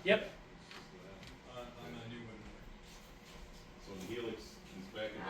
Yep. On the new one. So the helix is back in that.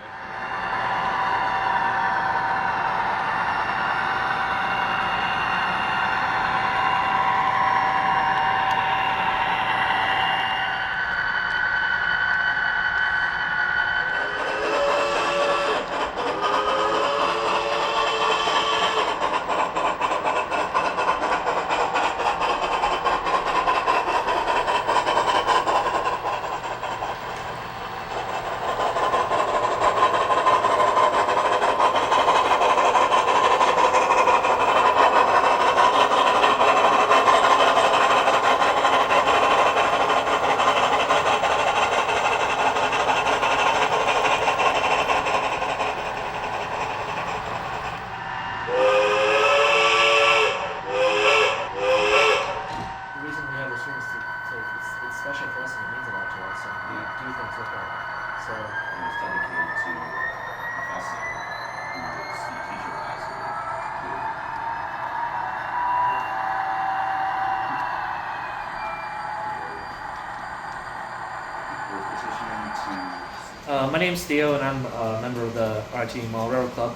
The reason we have restraints it's special for us and it means a lot to us, and we do things with it. So It was dedicated to a professor who was the teacher advisor. We're petitioning to. my name's Theo, and I'm a member of the RIT Model Railroad Club,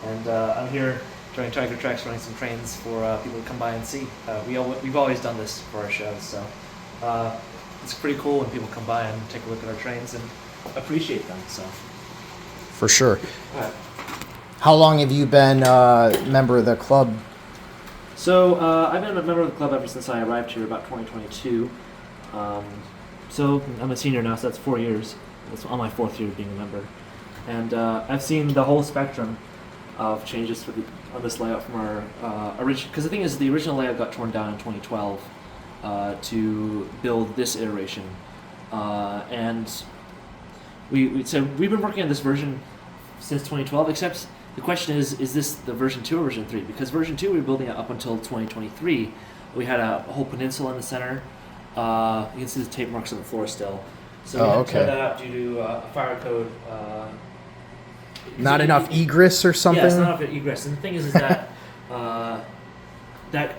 and I'm here during Tiger Tracks running some trains for people to come by and see. We've always done this for our shows, so it's pretty cool when people come by and take a look at our trains and appreciate them. So For sure. Alright. How long have you been a member of the club? So I've been a member of the club ever since I arrived here about 2022. So I'm a senior now, so that's 4 years. That's on my 4th year of being a member, and I've seen the whole spectrum of changes on this layout from our original. Because the thing is, the original layout got torn down in 2012 to build this iteration, and we've been working on this version since 2012. Except the question is this the version 2 or version 3? Because version 2 we were building it up until 2023. We had a whole peninsula in the center. You can see the tape marks on the floor still. So we had to tear that out due to a fire code. Not enough egress or something? Yeah, it's not enough egress. And the thing is that that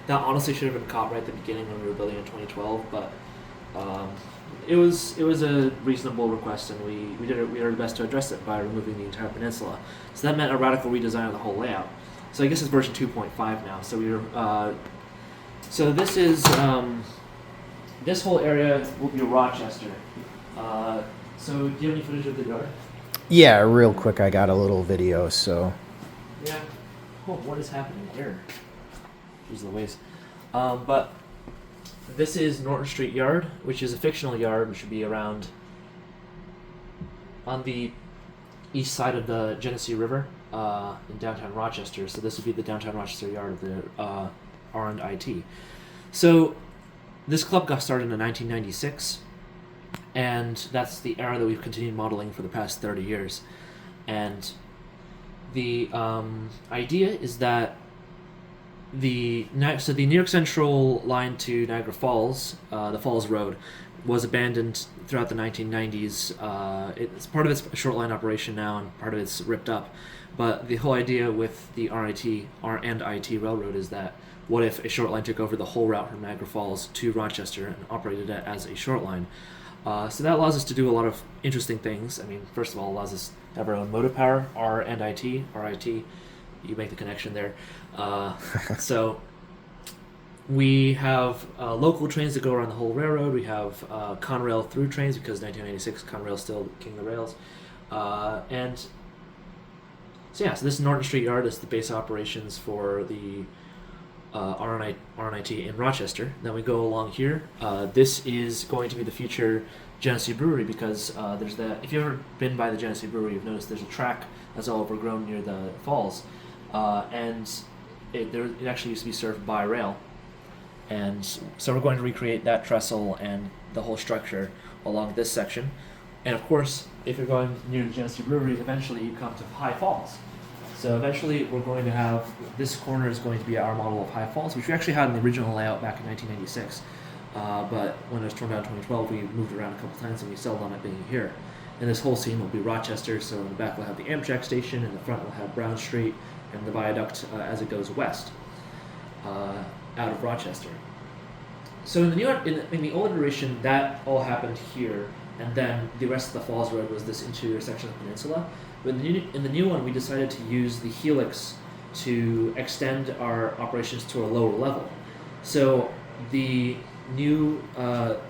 honestly should have been caught right at the beginning when we were building in 2012. But it was a reasonable request, and we did our best to address it by removing the entire peninsula. So that meant a radical redesign of the whole layout. So I guess it's version 2.5 now. So so this is this whole area will be Rochester. So do you have any footage of the yard? Yeah, real quick. I got a little video, so. Yeah. Oh, what is happening here? Jeez Louise. But this is Norton Street Yard, which is a fictional yard, which would be around on the east side of the Genesee River in downtown Rochester. So this would be the downtown Rochester yard of the R&IT. So this club got started in 1996, and that's the era that we've continued modeling for the past 30 years. And the idea is that the New York Central line to Niagara Falls, the Falls Road, was abandoned throughout the 1990s. It's part of it's a short line operation now, and part of it's ripped up. But the whole idea with the R&IT Railroad is that what if a short line took over the whole route from Niagara Falls to Rochester and operated it as a short line? So that allows us to do a lot of interesting things. I mean, first of all, it allows us to have our own motive power, R&IT, you make the connection there. So we have local trains that go around the whole railroad. We have Conrail through trains because 1996 Conrail's still king of the rails. And so this is Norton Street Yard. Is the base operations for the R&IT in Rochester. Then we go along here. This is going to be the future Genesee Brewery because there's that. If you've ever been by the Genesee Brewery, you've noticed there's a track that's all overgrown near the falls, and it actually used to be served by rail. And so we're going to recreate that trestle and the whole structure along this section. And of course, if you're going near the Genesee Brewery, eventually you come to High Falls. So eventually we're going to have, this corner is going to be our model of High Falls, which we actually had in the original layout back in 1996. But when it was torn down in 2012, we moved around a couple times and we settled on it being here. And this whole scene will be Rochester, so in the back we'll have the Amtrak station, in the front we'll have Brown Street, and the viaduct as it goes west out of Rochester. So in the new in the old iteration, that all happened here, and then the rest of the Falls Road was this interior section of the peninsula. But in the new one, we decided to use the helix to extend our operations to a lower level. So the new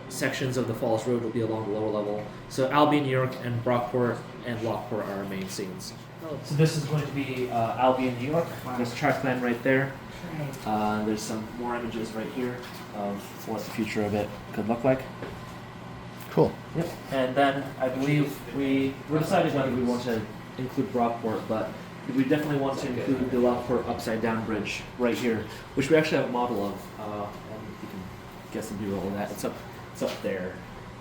sections of the Falls Road will be along the lower level. So Albion, New York, and Brockport and Lockport are our main scenes. So this is going to be Albion, New York. There's a track plan right there. There's some more images right here of what the future of it could look like. Cool. Yep. And then I believe we're deciding whether we want to include Brockport, but we definitely want to include the Lockport upside down bridge right here, which we actually have a model of, and you can get some B-roll of that. It's up there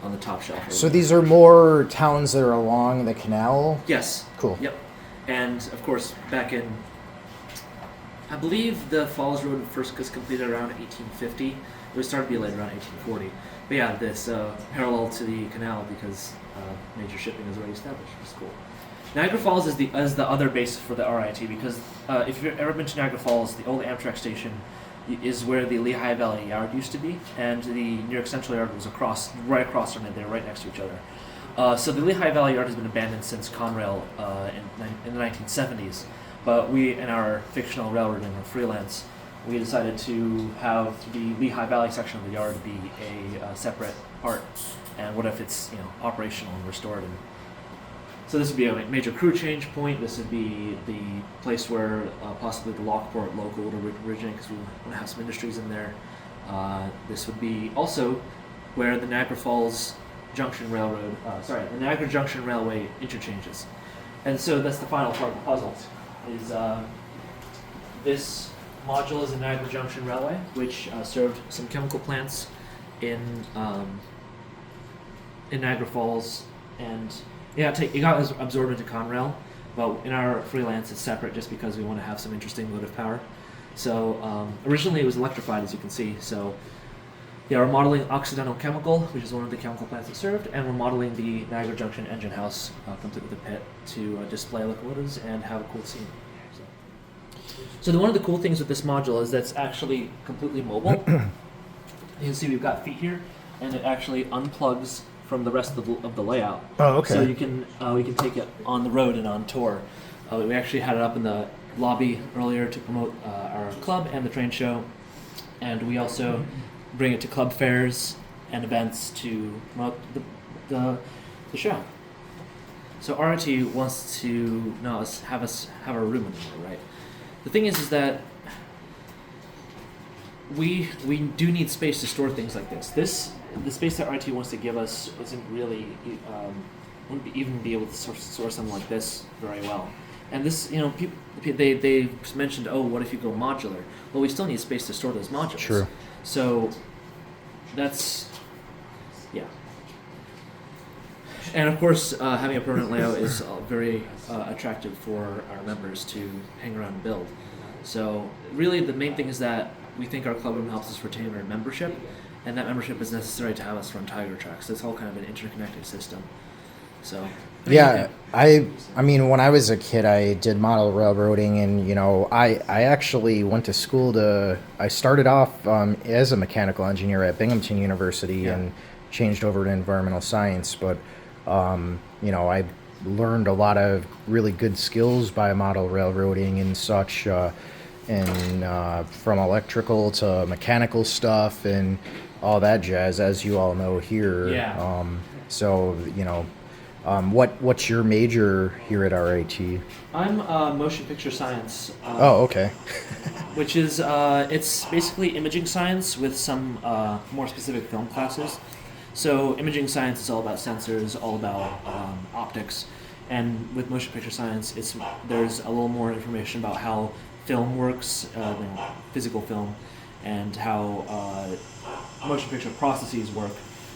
on the top shelf. So these are more towns that are along the canal? Yes. Cool. Yep. And of course, back in, I believe the Falls Road first was completed around 1850. It was started to be later around 1840. But yeah, this parallel to the canal because major shipping is already established, which is cool. Niagara Falls is the other base for the RIT because if you've ever been to Niagara Falls, the old Amtrak station is where the Lehigh Valley Yard used to be, and the New York Central Yard was right across from it. They're right next to each other. So the Lehigh Valley Yard has been abandoned since Conrail in the 1970s. But we, in our fictional railroading or freelance, we decided to have the Lehigh Valley section of the yard be a separate part. And what if it's operational and restored? And so this would be a major crew change point. This would be the place where possibly the Lockport local would originate because we want to have some industries in there. This would be also where the Niagara Falls Junction Railroad, the Niagara Junction Railway interchanges. And so that's the final part of the puzzle. Is this module is the Niagara Junction Railway, which served some chemical plants in Niagara Falls, and it got absorbed into Conrail, but in our freelance it's separate just because we want to have some interesting motive power. So originally it was electrified, as you can see. So yeah, we're modeling Occidental Chemical, which is one of the chemical plants it served, and we're modeling the Niagara Junction engine house, complete with a pit, to display locomotives and have a cool scene. So one of the cool things with this module is that it's actually completely mobile. You can see we've got feet here, and it actually unplugs from the rest of the layout. Oh, okay. So we can take it on the road and on tour. We actually had it up in the lobby earlier to promote our club and the train show, and we also bring it to club fairs and events to promote the show. So RIT wants to have us have our room in there, right? The thing is that we do need space to store things like this. The space that RIT wants to give us isn't really wouldn't even be able to store something like this very well. And this, people they mentioned, what if you go modular? Well, we still need space to store those modules. True. So that's And of course, having a permanent layout is very attractive for our members to hang around and build. So really the main thing is that we think our club room helps us retain our membership, and that membership is necessary to have us run Tiger Tracks. So it's all kind of an interconnected system. So yeah, I mean, when I was a kid, I did model railroading, and I actually went to school I started off as a mechanical engineer at Binghamton University and changed over to environmental science, but I learned a lot of really good skills by model railroading and such, and from electrical to mechanical stuff and all that jazz, as you all know here. Yeah. What's your major here at RIT? I'm motion picture science. Okay. Which is it's basically imaging science with some more specific film classes. So imaging science is all about sensors, all about optics, and with motion picture science, there's a little more information about how film works, physical film, and how motion picture processes work,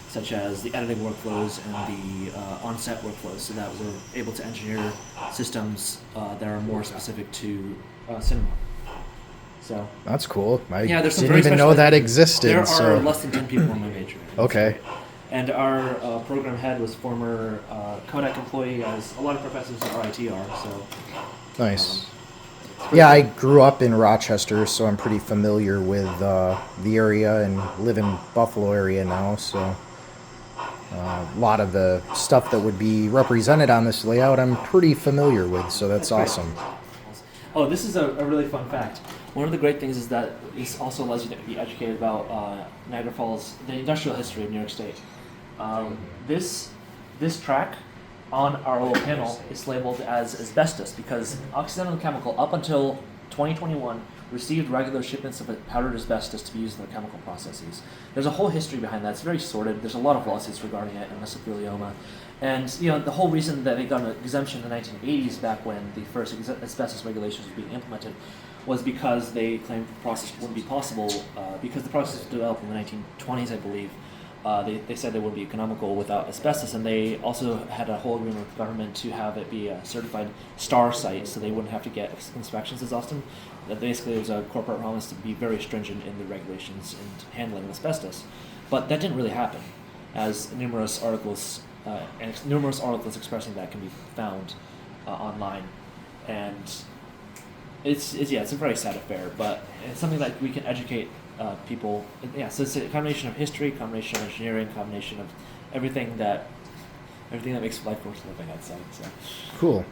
such as the editing workflows and the on-set workflows, so that we're able to engineer systems that are more specific to cinema. So that's cool. I there's some didn't even know that existed. There so. are less than 10 people in my major. Okay. And our program head was former Kodak employee, as a lot of professors at RIT are. So nice. Yeah, I grew up in Rochester, so I'm pretty familiar with the area and live in Buffalo area now. So a lot of the stuff that would be represented on this layout, I'm pretty familiar with. So that's great. awesome. Oh, this is a really fun fact. One of the great things is that this also allows you to be educated about Niagara Falls, the industrial history of New York State. This track on our little panel is labeled as asbestos because Occidental Chemical, up until 2021, received regular shipments of powdered asbestos to be used in their chemical processes. There's a whole history behind that. It's very sordid. There's a lot of lawsuits regarding it and mesothelioma. And the whole reason that they got an exemption in the 1980s, back when the first asbestos regulations were being implemented, was because they claimed the process wouldn't be possible because the process was developed in the 1920s, I believe. They said it wouldn't be economical without asbestos, and they also had a whole agreement with the government to have it be a certified STAR site, so they wouldn't have to get inspections as often. That basically was a corporate promise to be very stringent in the regulations and handling of asbestos. But that didn't really happen, as numerous articles expressing that can be found online, and it's a very sad affair, but it's something that we can educate people. Yeah, so it's a combination of history, combination of engineering, combination of everything that makes life worth living, I'd say. So. Cool.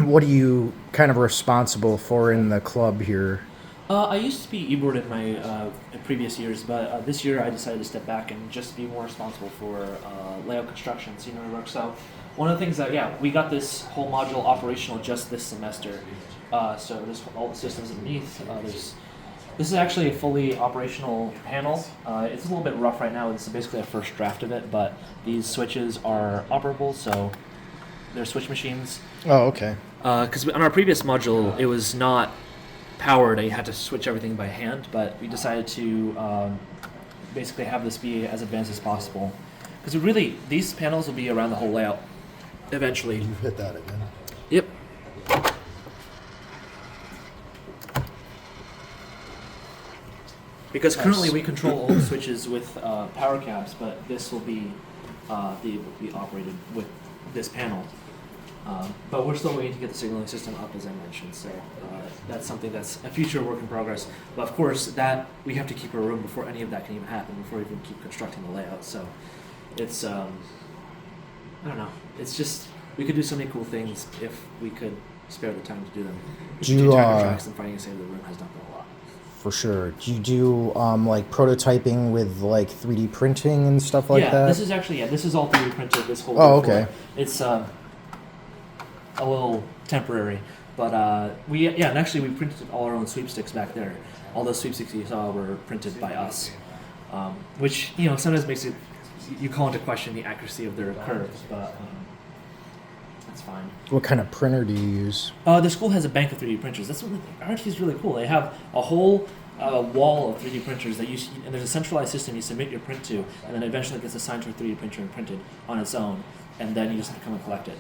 What are you kind of responsible for in the club here? I used to be e-board in my previous years, but this year I decided to step back and just be more responsible for layout construction, scenery work. So one of the things that, we got this whole module operational just this semester. So there's all the systems underneath. This is actually a fully operational panel. It's a little bit rough right now. This is basically a first draft of it, but these switches are operable, so they're switch machines. Oh, okay. Because on our previous module, it was not powered. I had to switch everything by hand, but we decided to basically have this be as advanced as possible. Because these panels will be around the whole layout eventually. You've hit that again. Yep. Because currently we control all the switches with power cabs, but this will be able to be operated with this panel. But we're still waiting to get the signaling system up, as I mentioned. So that's something that's a future work in progress. But of course, that we have to keep a room before any of that can even happen, before we even keep constructing the layout. So it's I don't know. It's just we could do so many cool things if we could spare the time to do them. Tracks and finding a save the room has not been a lot. For sure. Do you do like prototyping with like 3D printing and stuff like that? Yeah, this is all 3D printed. This whole okay. It's a little temporary, but and actually we printed all our own sweepsticks back there. All those sweepsticks you saw were printed by us, which sometimes makes you call into question the accuracy of their curves, but that's fine. What kind of printer do you use? The school has a bank of 3D printers. That's what R&IT is really cool. They have a whole wall of 3D printers and there's a centralized system you submit your print to, and then eventually it gets assigned to a 3D printer and printed on its own, and then you just have to come and collect it.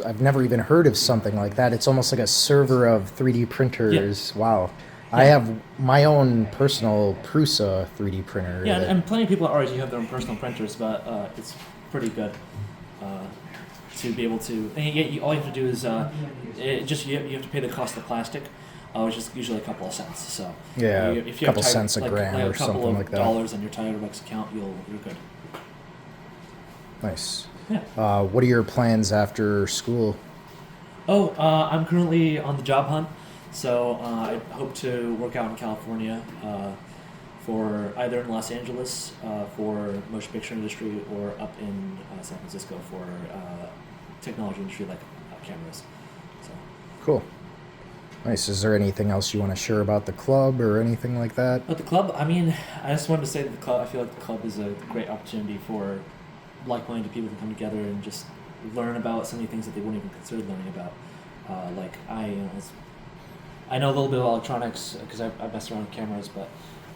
I've never even heard of something like that. It's almost like a server of 3D printers. Yeah. Wow. Yeah. I have my own personal Prusa 3D printer. Yeah, and plenty of people at RIT have their own personal printers, but it's pretty good to be able to. And all you have to do is you have to pay the cost of plastic, which is usually a couple of cents. So yeah, if you a couple have cents a gram or something like that. $2 on your Tirebucks account, you're good. Nice. Yeah. What are your plans after school? I'm currently on the job hunt, so I hope to work out in California for either in Los Angeles for motion picture industry or up in San Francisco for technology industry like cameras. So. Cool. Nice. Is there anything else you want to share about the club or anything like that? At the club, I just wanted to say that the club. I feel like the club is a great opportunity for like-minded people to come together and just learn about so many things that they wouldn't even consider learning about. I know a little bit of electronics because I messed around with cameras, but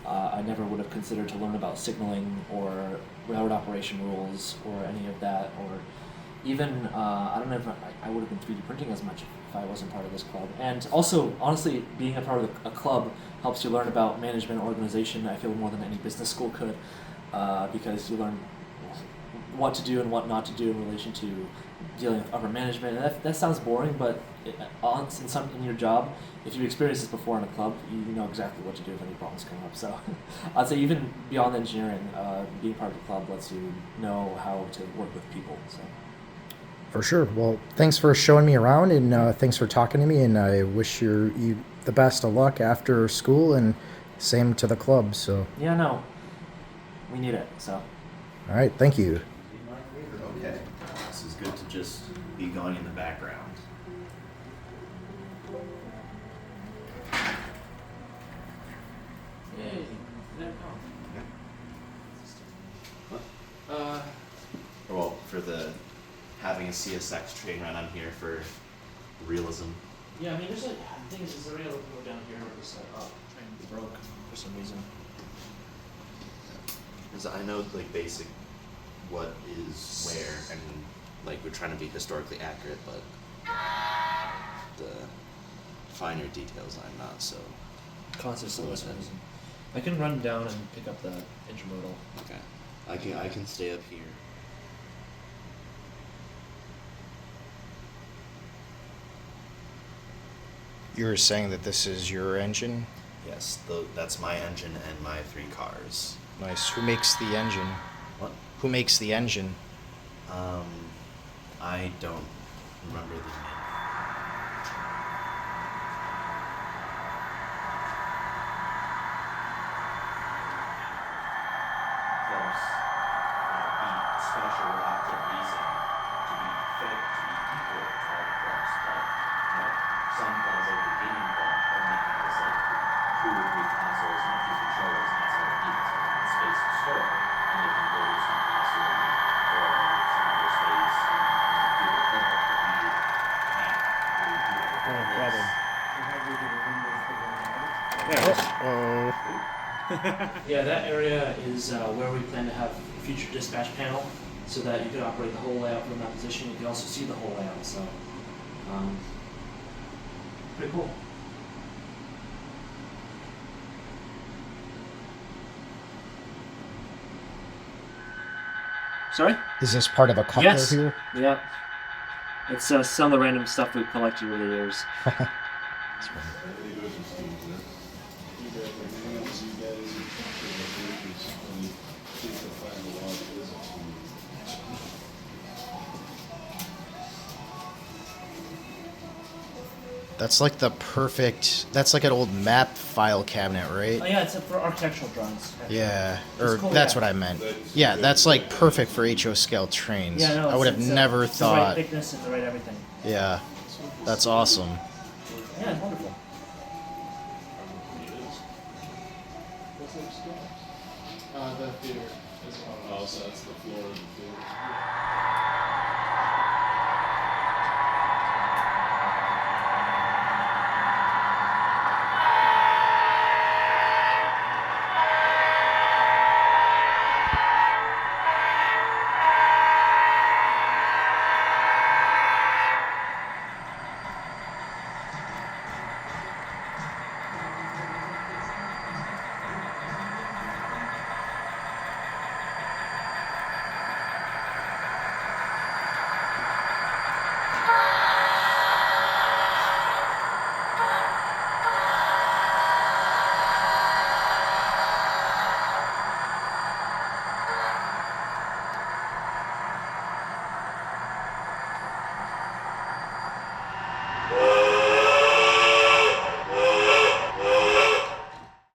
I never would have considered to learn about signaling or railroad operation rules or any of that, or even I don't know if I would have been 3D printing as much if I wasn't part of this club. And also, honestly, being a part of a club helps you learn about management and organization, I feel, more than any business school could, because you learn what to do and what not to do in relation to dealing with upper management. And that sounds boring, but in your job, if you've experienced this before in a club, you know exactly what to do if any problems come up. So I'd say even beyond engineering, being part of the club lets you know how to work with people. So. For sure. Well, thanks for showing me around, and thanks for talking to me. And I wish you the best of luck after school, and same to the club. So. Yeah, no, we need it. So. All right. Thank you. Okay, this is good to just be going in the background. Well, for the having a CSX train run, I'm here for realism. Yeah, I mean, there's like things. Is there any other people down here where this train broke for some reason? Because I know like basic what is where, and like we're trying to be historically accurate, but the finer details I'm not so. Conscious for this reason. I can run down and pick up the intermodal. Okay, I can stay up here. You were saying that this is your engine? Yes, that's my engine and my 3 cars. Nice. Who makes the engine? What? Who makes the engine? I don't remember the name. Close. Be special without good reason. To be fit, to be equal to all clubs, but some clubs like the gaming club only has like 2 or 3 consoles and a few controllers, and that's all it needs. They want space to store, and they can go to some classroom or some other space and do the club, but we can't. We do have a problem. Oh. Yeah, that area is where we plan to have a future dispatch panel, so that you can operate the whole layout from that position. You can also see the whole layout. So, pretty cool. Sorry? Is this part of a coupler Yes. here? Yeah. It's some of the random stuff we've collected over the years. That's like the perfect. That's like an old map file cabinet, right? Oh yeah, it's for architectural drawings. Yeah, It's or cool, that's yeah. what I meant. Yeah, that's like perfect for HO scale trains. Yeah, no, I would have never it's the right thought. thickness and the right everything. Yeah, that's awesome. Yeah, it's wonderful. The theater as well. Oh, so that's the floor of the theater.